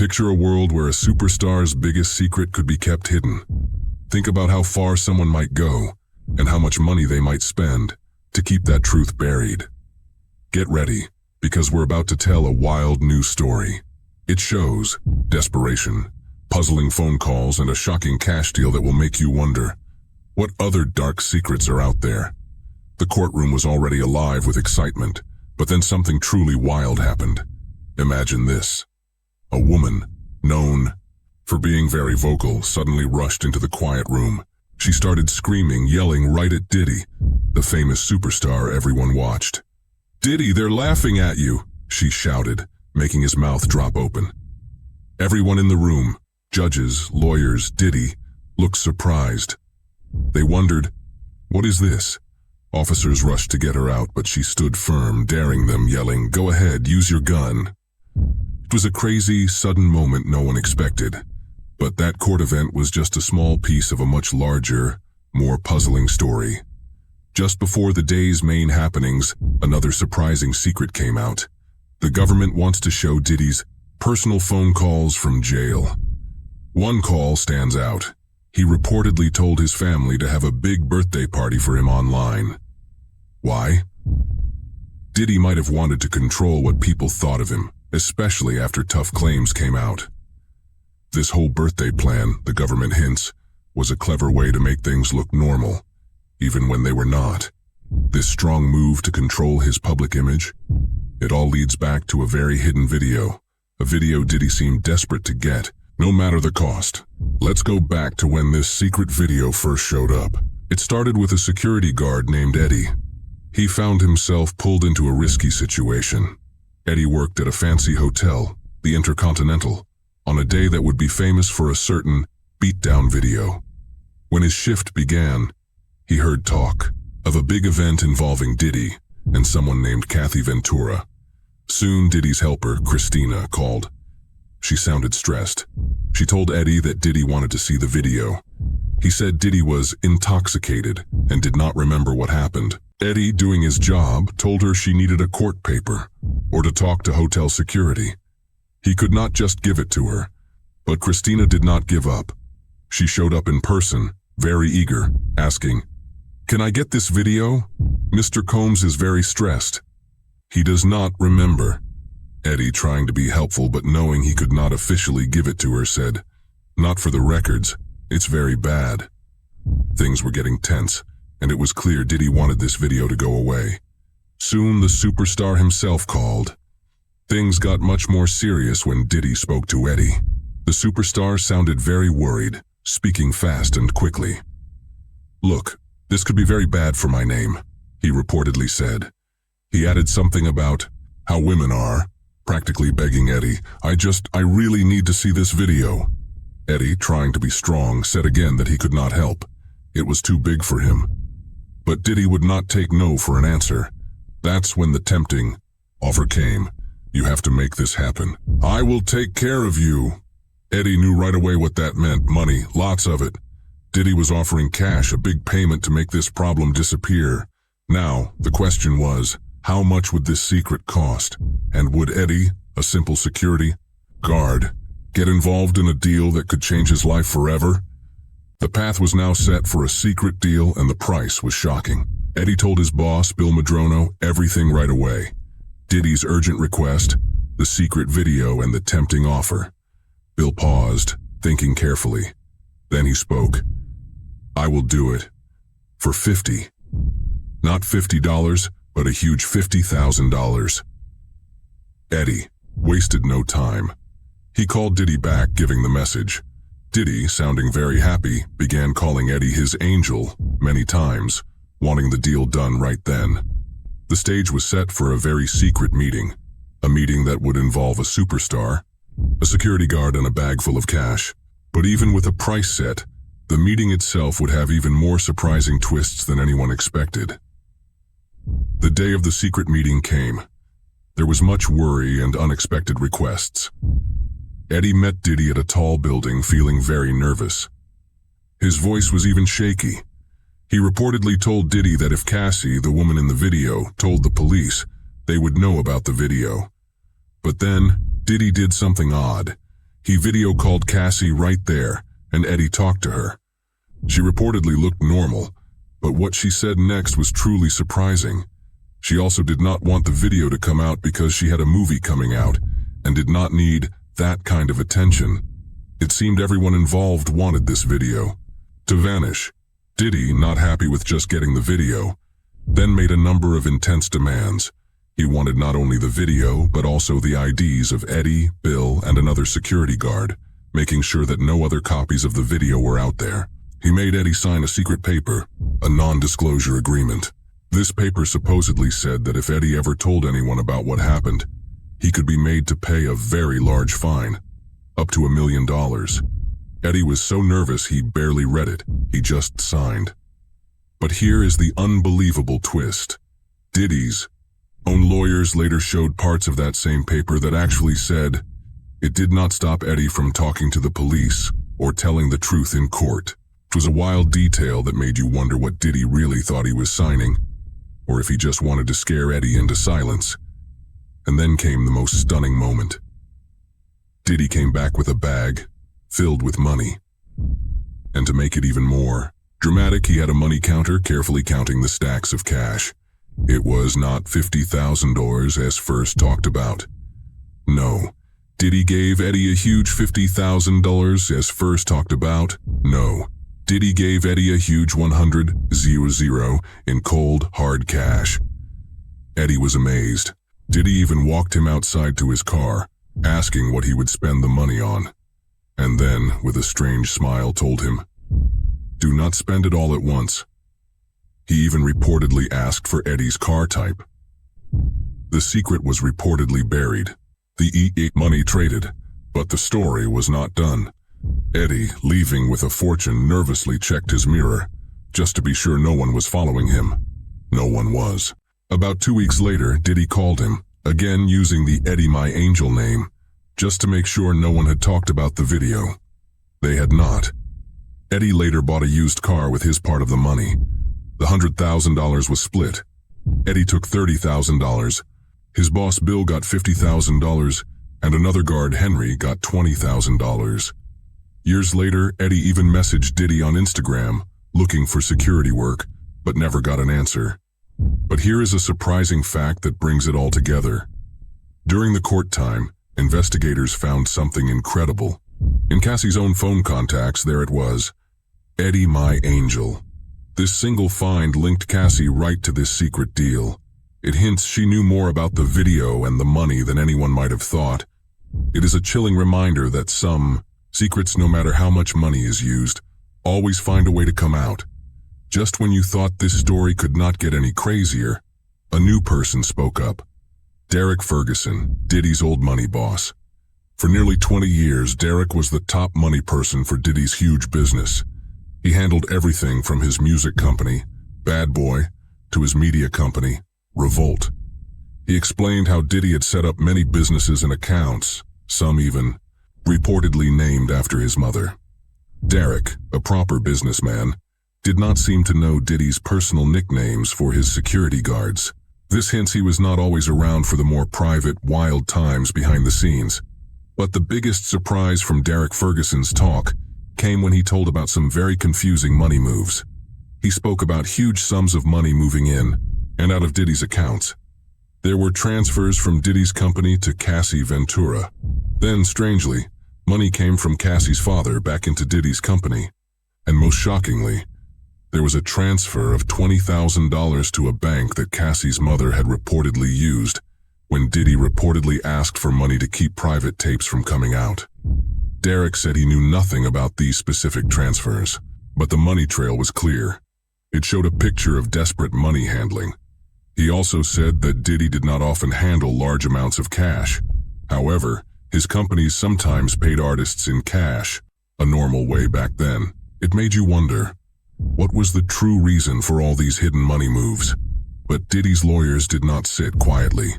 Picture a world where a superstar's biggest secret could be kept hidden. Think about how far someone might go and how much money they might spend to keep that truth buried. Get ready, because we're about to tell a wild new story. It shows desperation, puzzling phone calls, and a shocking cash deal that will make you wonder, what other dark secrets are out there? The courtroom was already alive with excitement, but then something truly wild happened. Imagine this. A woman, known for being very vocal, suddenly rushed into the quiet room. She started screaming, yelling right at Diddy, the famous superstar everyone watched. "Diddy, they're laughing at you," she shouted, making his mouth drop open. Everyone in the room, judges, lawyers, Diddy, looked surprised. They wondered, what is this? Officers rushed to get her out, but she stood firm, daring them, yelling, "Go ahead, use your gun." It was a crazy, sudden moment no one expected. But that court event was just a small piece of a much larger, more puzzling story. Just before the day's main happenings, another surprising secret came out. The government wants to show Diddy's personal phone calls from jail. One call stands out. He reportedly told his family to have a big birthday party for him online. Why? Diddy might have wanted to control what people thought of him, especially after tough claims came out. This whole birthday plan, the government hints, was a clever way to make things look normal, even when they were not. This strong move to control his public image, it all leads back to a very hidden video, a video Diddy seemed desperate to get, no matter the cost. Let's go back to when this secret video first showed up. It started with a security guard named Eddie. He found himself pulled into a risky situation. Eddie worked at a fancy hotel, the Intercontinental, on a day that would be famous for a certain beatdown video. When his shift began, he heard talk of a big event involving Diddy and someone named Cassie Ventura. Soon Diddy's helper, Christina, called. She sounded stressed. She told Eddie that Diddy wanted to see the video. He said Diddy was intoxicated and did not remember what happened. Eddie, doing his job, told her she needed a court paper or to talk to hotel security. He could not just give it to her, but Christina did not give up. She showed up in person, very eager, asking, "Can I get this video? Mr. Combs is very stressed. He does not remember." Eddie, trying to be helpful but knowing he could not officially give it to her, said, "Not for the records. It's very bad." Things were getting tense, and it was clear Diddy wanted this video to go away. Soon the superstar himself called. Things got much more serious when Diddy spoke to Eddie. The superstar sounded very worried, speaking fast and quickly. "Look, this could be very bad for my name," he reportedly said. He added something about how women are, practically begging Eddie, I really need to see this video." Eddie, trying to be strong, said again that he could not help. It was too big for him. But Diddy would not take no for an answer. That's when the tempting offer came. "You have to make this happen. I will take care of you." Eddie knew right away what that meant, money, lots of it. Diddy was offering cash, a big payment to make this problem disappear. Now, the question was, how much would this secret cost? And would Eddie, a simple security guard, get involved in a deal that could change his life forever? The path was now set for a secret deal, and the price was shocking. Eddie told his boss, Bill Madrono, everything right away. Diddy's urgent request, the secret video, and the tempting offer. Bill paused, thinking carefully. Then he spoke. "I will do it. For 50. Not $50, but a huge $50,000. Eddie wasted no time. He called Diddy back, giving the message. Diddy, sounding very happy, began calling Eddie his angel many times, wanting the deal done right then. The stage was set for a very secret meeting, a meeting that would involve a superstar, a security guard, and a bag full of cash. But even with a price set, the meeting itself would have even more surprising twists than anyone expected. The day of the secret meeting came. There was much worry and unexpected requests. Eddie met Diddy at a tall building, feeling very nervous. His voice was even shaky. He reportedly told Diddy that if Cassie, the woman in the video, told the police, they would know about the video. But then, Diddy did something odd. He video called Cassie right there, and Eddie talked to her. She reportedly looked normal, but what she said next was truly surprising. She also did not want the video to come out because she had a movie coming out and did not need that kind of attention. It seemed everyone involved wanted this video to vanish. Diddy, not happy with just getting the video, then made a number of intense demands. He wanted not only the video, but also the IDs of Eddie, Bill, and another security guard, making sure that no other copies of the video were out there. He made Eddie sign a secret paper, a non-disclosure agreement. This paper supposedly said that if Eddie ever told anyone about what happened, he could be made to pay a very large fine, up to $1 million. Eddie was so nervous he barely read it, he just signed. But here is the unbelievable twist. Diddy's own lawyers later showed parts of that same paper that actually said it did not stop Eddie from talking to the police or telling the truth in court. It was a wild detail that made you wonder what Diddy really thought he was signing, or if he just wanted to scare Eddie into silence. And then came the most stunning moment. Diddy came back with a bag filled with money. And to make it even more dramatic, he had a money counter carefully counting the stacks of cash. It was not $50,000 as first talked about. No. Diddy gave Eddie a huge $50,000 as first talked about. No. Diddy gave Eddie a huge 100,000 in cold, hard cash. Eddie was amazed. Diddy even walked him outside to his car, asking what he would spend the money on. And then, with a strange smile, told him, "Do not spend it all at once." He even reportedly asked for Eddie's car type. The secret was reportedly buried. The money traded, but the story was not done. Eddie, leaving with a fortune, nervously checked his mirror, just to be sure no one was following him. No one was. About 2 weeks later, Diddy called him, again using the Eddie My Angel name, just to make sure no one had talked about the video. They had not. Eddie later bought a used car with his part of the money. The $100,000 was split. Eddie took $30,000. His boss Bill got $50,000, and another guard, Henry, got $20,000. Years later, Eddie even messaged Diddy on Instagram, looking for security work, but never got an answer. But here is a surprising fact that brings it all together. During the court time, investigators found something incredible. In Cassie's own phone contacts, there it was, Eddie My Angel. This single find linked Cassie right to this secret deal. It hints she knew more about the video and the money than anyone might have thought. It is a chilling reminder that some secrets, no matter how much money is used, always find a way to come out. Just when you thought this story could not get any crazier, a new person spoke up. Derek Ferguson, Diddy's old money boss. For nearly 20 years, Derek was the top money person for Diddy's huge business. He handled everything from his music company, Bad Boy, to his media company, Revolt. He explained how Diddy had set up many businesses and accounts, some even reportedly named after his mother. Derek, a proper businessman, did not seem to know Diddy's personal nicknames for his security guards. This hints he was not always around for the more private, wild times behind the scenes. But the biggest surprise from Derek Ferguson's talk came when he told about some very confusing money moves. He spoke about huge sums of money moving in and out of Diddy's accounts. There were transfers from Diddy's company to Cassie Ventura. Then, strangely, money came from Cassie's father back into Diddy's company. And most shockingly, there was a transfer of $20,000 to a bank that Cassie's mother had reportedly used when Diddy reportedly asked for money to keep private tapes from coming out. Derek said he knew nothing about these specific transfers, but the money trail was clear. It showed a picture of desperate money handling. He also said that Diddy did not often handle large amounts of cash. However, his companies sometimes paid artists in cash, a normal way back then. It made you wonder, what was the true reason for all these hidden money moves? But Diddy's lawyers did not sit quietly.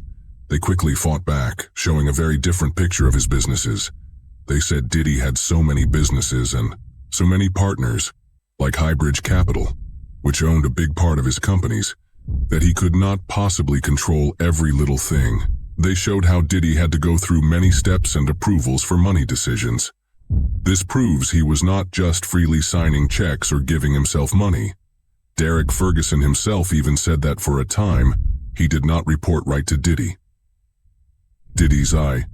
They quickly fought back, showing a very different picture of his businesses. They said Diddy had so many businesses and so many partners, like Highbridge Capital, which owned a big part of his companies, that he could not possibly control every little thing. They showed how Diddy had to go through many steps and approvals for money decisions. This proves he was not just freely signing checks or giving himself money. Derek Ferguson himself even said that for a time, he did not report right to Diddy. Diddy's eye.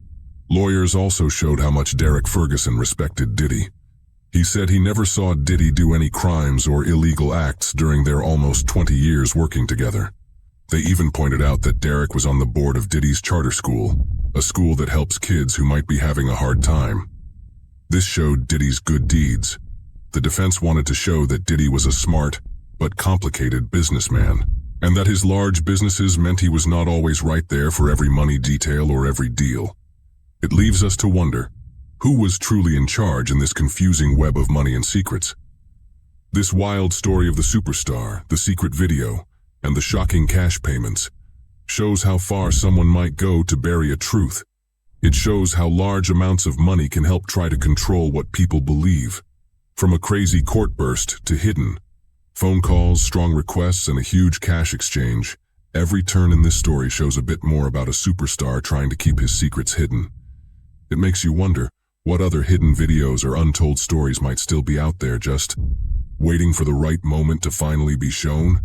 Lawyers also showed how much Derek Ferguson respected Diddy. He said he never saw Diddy do any crimes or illegal acts during their almost 20 years working together. They even pointed out that Derek was on the board of Diddy's charter school, a school that helps kids who might be having a hard time. This showed Diddy's good deeds. The defense wanted to show that Diddy was a smart, but complicated businessman, and that his large businesses meant he was not always right there for every money detail or every deal. It leaves us to wonder, who was truly in charge in this confusing web of money and secrets? This wild story of the superstar, the secret video, and the shocking cash payments shows how far someone might go to bury a truth. It shows how large amounts of money can help try to control what people believe. From a crazy court burst to hidden phone calls, strong requests, and a huge cash exchange, every turn in this story shows a bit more about a superstar trying to keep his secrets hidden. It makes you wonder what other hidden videos or untold stories might still be out there just waiting for the right moment to finally be shown.